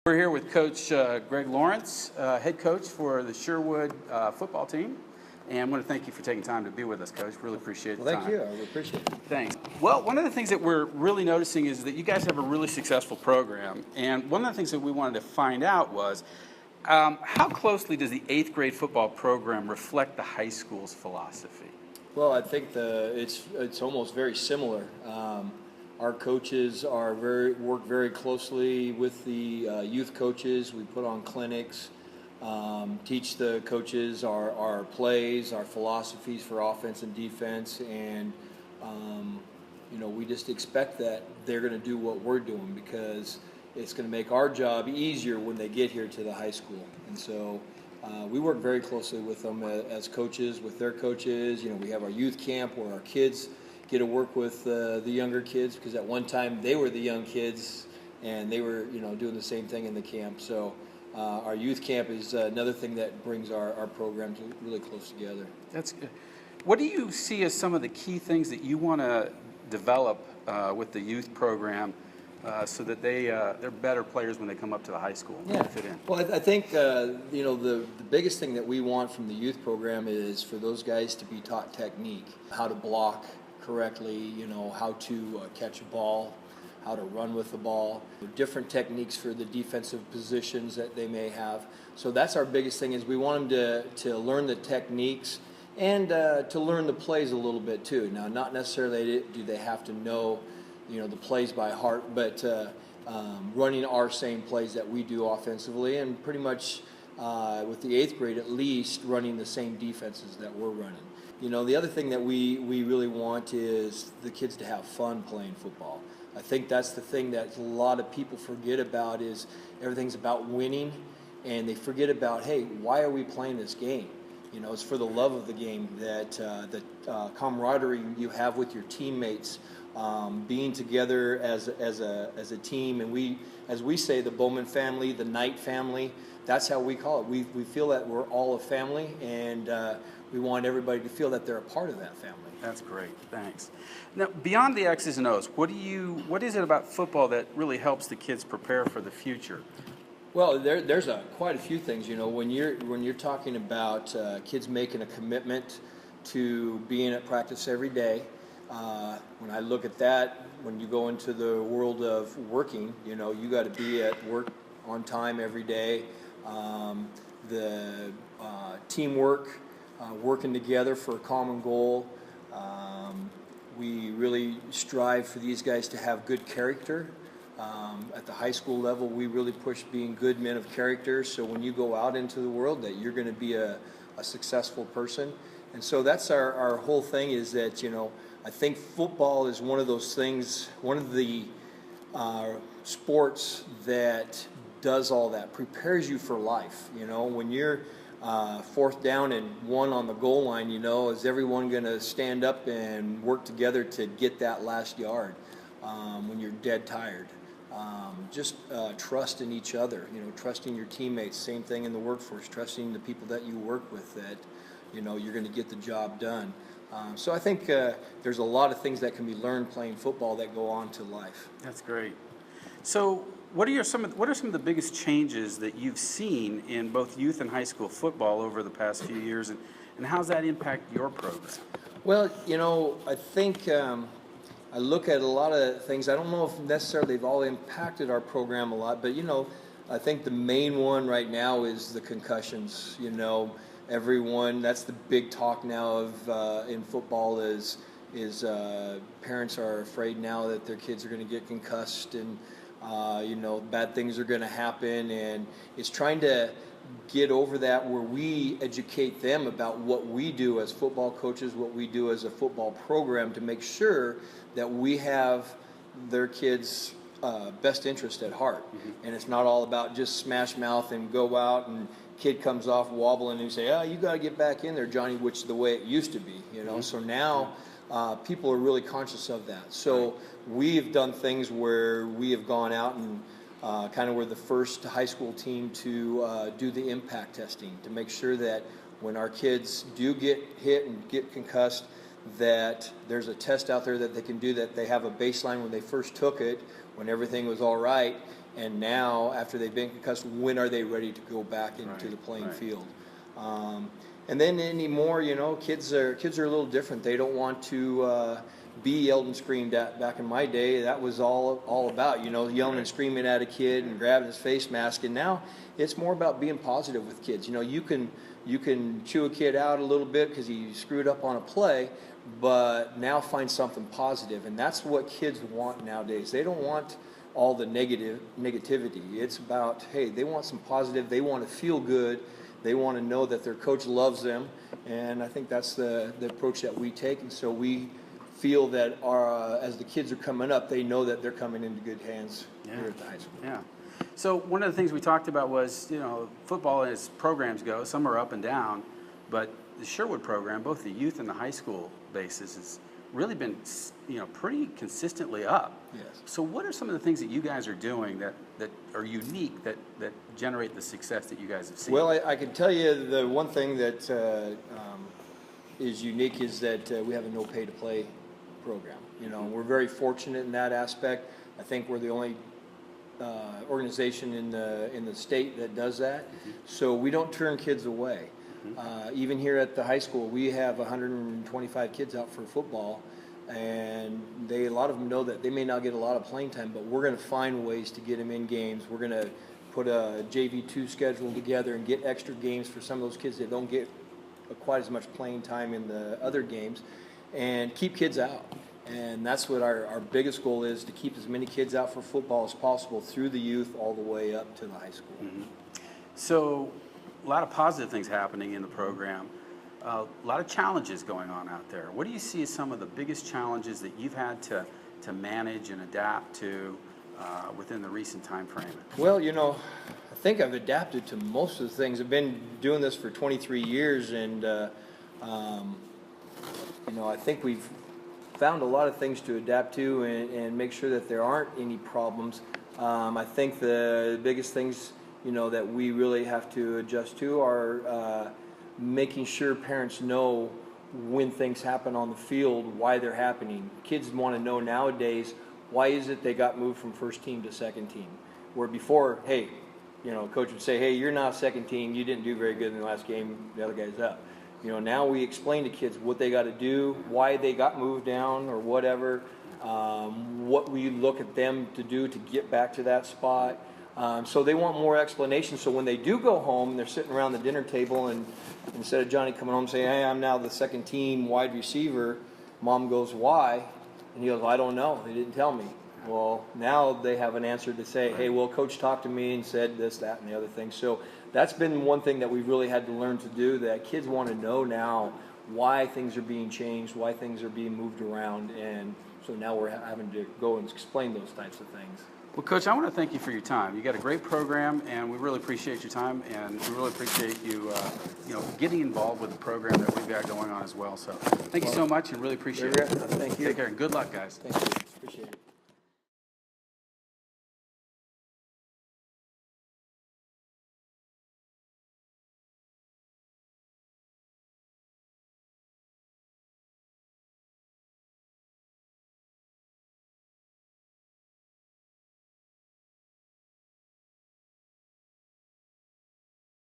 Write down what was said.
We're here with Coach Greg Lawrence, head coach for the Sherwood football team. And I want to thank you for taking time to be with us, Coach. Really appreciate the time. Thank you. I appreciate it. Thanks. Well, one of the things that we're really noticing is that you guys have a really successful program. And one of the things that we wanted to find out was how closely does the 8th grade football program reflect the high school's philosophy? Well, I think it's almost very similar. Our coaches work very closely with the youth coaches. We put on clinics, teach the coaches our plays, our philosophies for offense and defense, and we just expect that they're going to do what we're doing because it's going to make our job easier when they get here to the high school. And so we work very closely with them as coaches, with their coaches. We have our youth camp where our kids get to work with the younger kids because at one time they were the young kids and they were doing the same thing in the camp. So our youth camp is another thing that brings our programs really close together. That's good. What do you see as some of the key things that you want to develop with the youth program so that they're better players when they come up to the high school and fit in? Well, I think the biggest thing that we want from the youth program is for those guys to be taught technique, how to block correctly, how to catch a ball, how to run with the ball, different techniques for the defensive positions that they may have. So that's our biggest thing is we want them to learn the techniques and to learn the plays a little bit too. Now, not necessarily do they have to know the plays by heart, but running our same plays that we do offensively and pretty much with the 8th grade at least running the same defenses that we're running. The other thing that we really want is the kids to have fun playing football. I think that's the thing that a lot of people forget about is everything's about winning, and they forget about, hey, why are we playing this game? It's for the love of the game, that the camaraderie you have with your teammates, being together as a team, and as we say, the Bowman family, the Knight family, that's how we call it. We feel that we're all a family, and we want everybody to feel that they're a part of that family. That's great. Thanks. Now, beyond the X's and O's, what is it about football that really helps the kids prepare for the future? Well, there's quite a few things. When you're talking about kids making a commitment to being at practice every day. When I look at that, when you go into the world of working, you got to be at work on time every day. The teamwork, working together for a common goal. We really strive for these guys to have good character. At the high school level, we really push being good men of character, so when you go out into the world that you're going to be a successful person. And so that's our whole thing is that, I think football is one of those things, one of the sports that does all that, prepares you for life. When you're 4th down and 1 on the goal line, is everyone going to stand up and work together to get that last yard when you're dead tired? Just trust in each other, trusting your teammates, same thing in the workforce, trusting the people that you work with that, you're going to get the job done. So I think there's a lot of things that can be learned playing football that go on to life. That's great. So what are some of the biggest changes that you've seen in both youth and high school football over the past few years, and how does that impact your program? Well, I think I look at a lot of things. I don't know if necessarily they've all impacted our program a lot, but I think the main one right now is the concussions. Everyone, that's the big talk now of in football is parents are afraid now that their kids are going to get concussed and bad things are going to happen, and it's trying to get over that where we educate them about what we do as football coaches, what we do as a football program to make sure that we have their kids' best interest at heart. Mm-hmm. And it's not all about just smash mouth and go out and kid comes off wobbling and you say, you got to get back in there, Johnny, which is the way it used to be, Mm-hmm. So now people are really conscious of that. So we've done things where we have gone out and kind of we're the first high school team to do the impact testing to make sure that when our kids do get hit and get concussed, that there's a test out there that they can do, that they have a baseline when they first took it, when everything was all right, and now after they've been concussed, when are they ready to go back into Right, the playing right. field? And then anymore, you know, kids are a little different. They don't want to be yelled and screamed at. Back in my day, that was all about, you know, yelling and screaming at a kid and grabbing his face mask. And now it's more about being positive with kids. You know, you can chew a kid out a little bit because he screwed up on a play, but now find something positive. And that's what kids want nowadays. They don't want all the negativity. It's about, hey, they want some positive. They want to feel good. They want to know that their coach loves them, and I think that's the approach that we take. And so we feel that as the kids are coming up, they know that they're coming into good hands here at the high school. Yeah. So one of the things we talked about was, you know, football as programs go, some are up and down, but the Sherwood program, both the youth and the high school basis, has really been, you know, pretty consistently up. Yes. So what are some of the things that you guys are doing that are unique that generate the success that you guys have seen? Well, I can tell you the one thing that is unique is that we have a no pay to play program. You know, we're very fortunate in that aspect. I think we're the only organization in the state that does that. So we don't turn kids away. Even here at the high school, we have 125 kids out for football, and a lot of them know that they may not get a lot of playing time, but we're going to find ways to get them in games. We're going to put a JV2 schedule together and get extra games for some of those kids that don't get quite as much playing time in the other games, and keep kids out. And that's what our biggest goal is, to keep as many kids out for football as possible through the youth all the way up to the high school. So a lot of positive things happening in the program, a lot of challenges going on out there. What do you see as some of the biggest challenges that you've had to manage and adapt to within the recent time frame? Well, you know, I think I've adapted to most of the things. I've been doing this for 23 years, and you know, I think we've found a lot of things to adapt to and make sure that there aren't any problems. I think the biggest things, you know, that we really have to adjust to are making sure parents know when things happen on the field, why they're happening. Kids want to know nowadays, why is it they got moved from first team to second team? Where before, hey, you know, coach would say, hey, you're not second team, you didn't do very good in the last game, the other guy's up. You know, now we explain to kids what they got to do, why they got moved down or whatever, what we look at them to do to get back to that spot. So they want more explanation. So when they do go home, they're sitting around the dinner table, and instead of Johnny coming home and saying, hey, I'm now the second team wide receiver, Mom goes, why? And he goes, I don't know. They didn't tell me. Well, now they have an answer to say, hey, well, coach talked to me and said this, that, and the other thing. So that's been one thing that we've really had to learn to do, that kids want to know now why things are being changed, why things are being moved around. And so now we're having to go and explain those types of things. Well, Coach, I want to thank you for your time. You got a great program, and we really appreciate your time, and we really appreciate you, you know, getting involved with the program that we've got going on as well. So, thank you so much, and really appreciate it. Thank you. Take care, and good luck, guys. Thank you. Appreciate it.